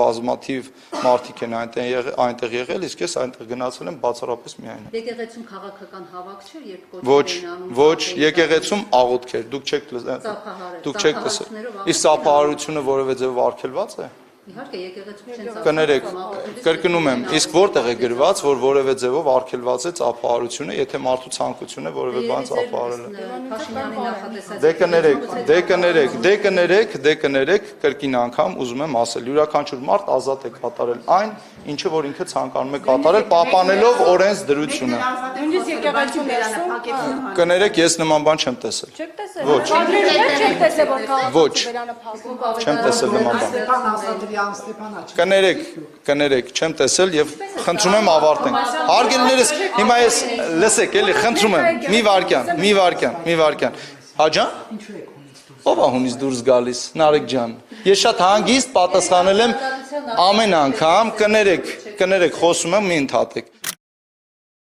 բազմաթիվ մարդիկ են այնտեղ եղել, իսկ ես այնտեղ գնացել եմ բացառապես միայն։ Եկեղեցում քաղաքական հավաք չէր, երբ Ոչ, եկեղեցում աղոթք էր, դուք չեք լսել։ Իսկ ծափահարությունը որևէ ձև արգելված է։ Իհարկե եկեղեցում Կներեք, կրկնում եմ, իսկ որտեղ է գրված, որ որևէ ձևով արգելված է ծափահարությունը, եթե մարդու ցանկություն է որևէ բան ծափահարել։ Դե կներեք, կրկին անգամ ուզում եմ ասել, յուրաքանչյուր մարդ ազատ է կատարել այն, ինչը որ ինքը ցանկանում է կատարել, պահպանելով օրենսդրությունը։ Նույնիսկ եկեղեցու ներսում Կներեք, ես նման բան չեմ տեսել։ չեք տեսել։ Ոչ։ Չեք տեսել, որ Ոչ։ բերանը փակում։ Չեմ տեսել նման բան։ Կներեք, չեմ տեսել եւ խնդրում եմ ավարտենք։ Հարգելիներս, հիմա ես լսեք, էլի խնդրում եմ, մի վարքյան։ Հաջան։ Ով է հունից դուրս գալիս, Նարեկ ջան։ Ես շատ հանգիստ պատասխանել եմ ամեն անգամ, կներեք, խոսում եմ, մի ընդհատեք։